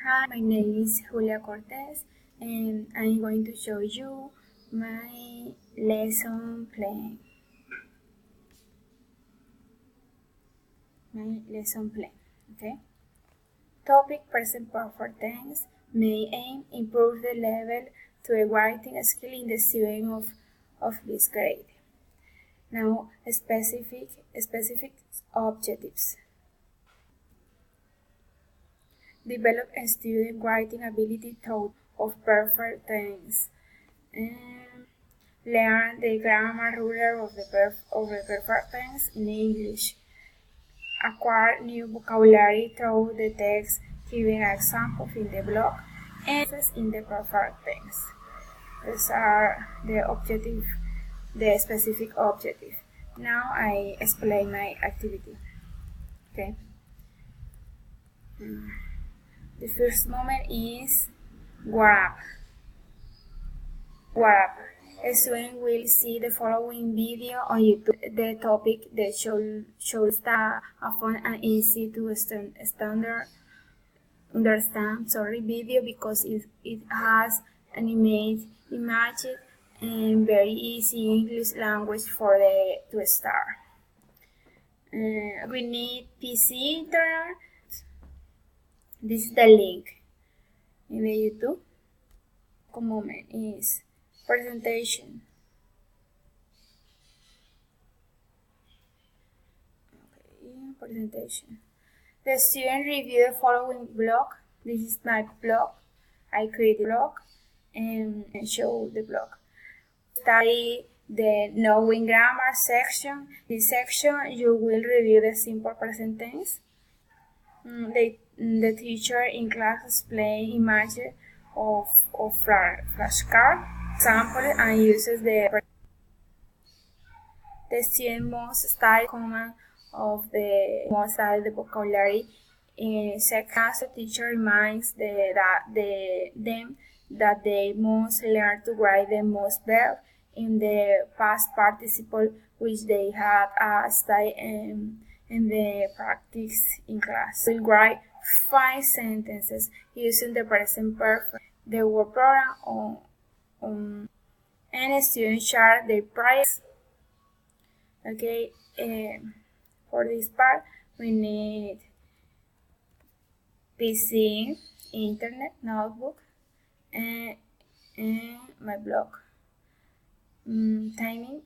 Hi, my name is Julia Cortez and I'm going to show you my lesson plan. Okay? Topic present perfect tense may aim improve the level to a writing skill in the student of this grade. Now, specific objectives. Develop a student writing ability thought of perfect tense. Learn the grammar rule of the perfect tense in English. Acquire new vocabulary through the text, giving examples in the blog and in the perfect tense. These are the specific objective. Now I explain my activity. Okay. The first moment is Grab. A student will see the following video on YouTube. The topic that shows a fun and easy to understand video because it has animated images and very easy English language to start. We need PC internet. This is the link in the YouTube. Moment is presentation. Presentation. The student review the following blog. This is my blog. I create a blog and show the blog. Study the knowing grammar section. This section you will review the simple present tense. The teacher in class explains images of flashcard example and uses the student must study command of the vocabulary. Second, the teacher reminds them that they must learn to write the most verb in the past participle which they had studied in the practice in class. We'll write 5 sentences using the present perfect. The word program and the students share their price. Okay, for this part we need PC, internet, notebook, and my blog. Timing,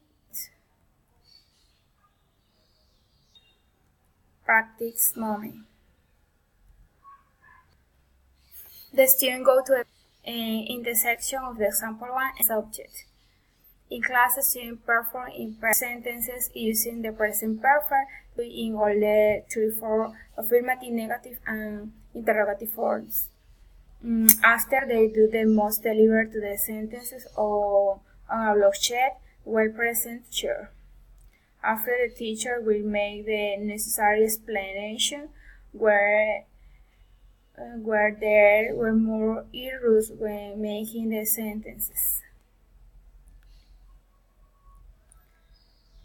practice moment. The student go to in the section of the example 1 subject. In class, the student perform in sentences using the present perfect in all the 3 forms: affirmative, negative, and interrogative forms. After they do the most deliver to the sentences on a blog chat, well present chair. After the teacher will make the necessary explanation where there were more errors when making the sentences.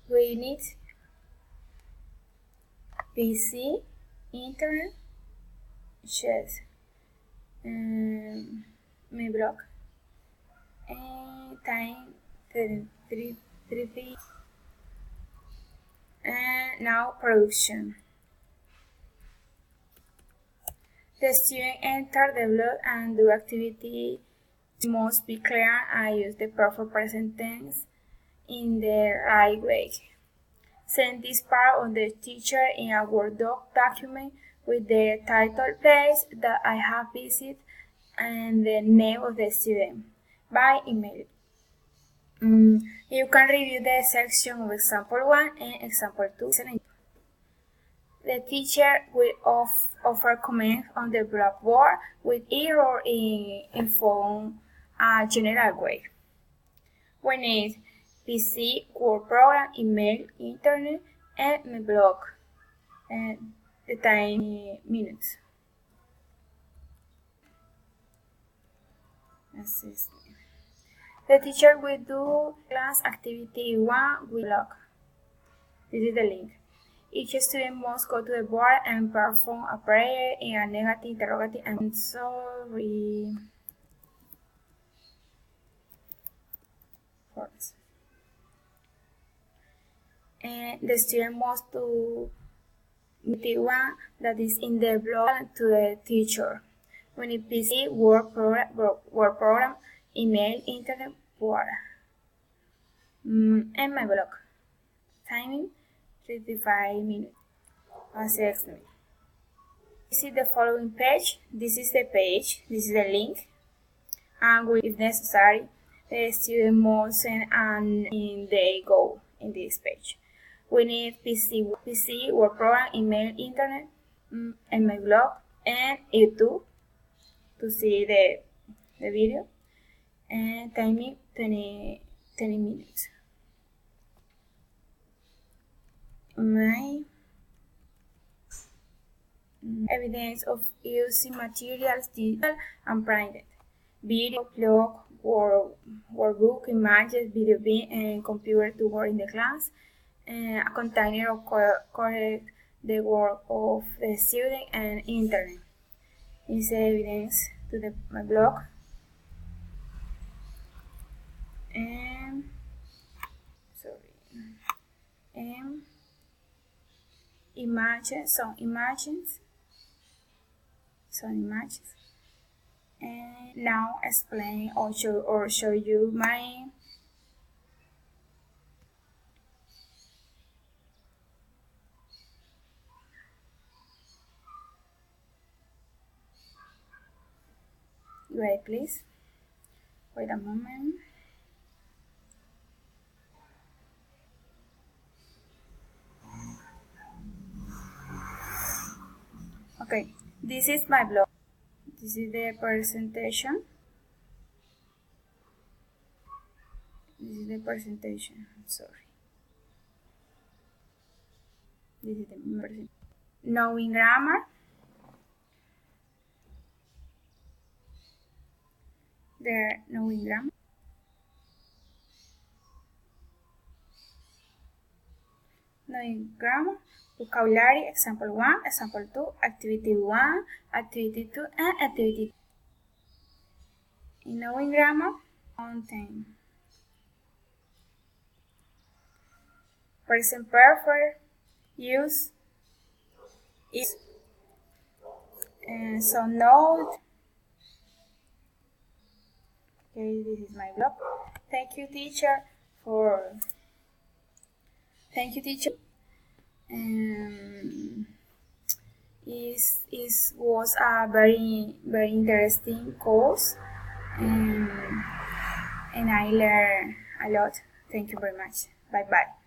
We need PC, internet, chat, my blog, and time 3 and now production. The student enter the blog and do activity must be clear and use the perfect present tense in the right way. Send this part on the teacher in a Word document with the title place that I have visited and the name of the student by email. You can review the section of example 1 and example 2. The teacher will offer comments on the blackboard with error in a general way. We need PC, Word program, email, internet, and my blog. And the time minutes. The teacher will do class activity 1 with blog. This is the link. Each student must go to the board and perform a prayer in a negative, interrogative, and sorry. And the student must do the one that is in the blog to the teacher. We need PC, Word program, email, internet, board. And my blog. Timing 35 minutes. Next minute. This is the following page. This is the page. This is the link. And if necessary, the student must send an in they go in this page. We need PC, Word program, email, internet, and my blog, and YouTube to see the video. And timing 20 minutes. My evidence of using materials digital and printed. Video, blog, workbook, images, video bin, and computer to work in the class. A container of correct the work of the student and internet. Is evidence to my blog. And images, some images. And now explain or show you my wait, please. Wait a moment. Okay, this is my blog. This is the presentation. Sorry. This is the presentation. Knowing grammar. Knowing grammar. Knowing grammar. Vocabulary, example 1, example 2, activity 1, activity 2, and activity 2. In knowing grammar, content. Present perfect, use, is, and some note. Okay, this is my blog. Thank you, teacher. It was a very interesting course, and I learned a lot. Thank you very much. Bye bye.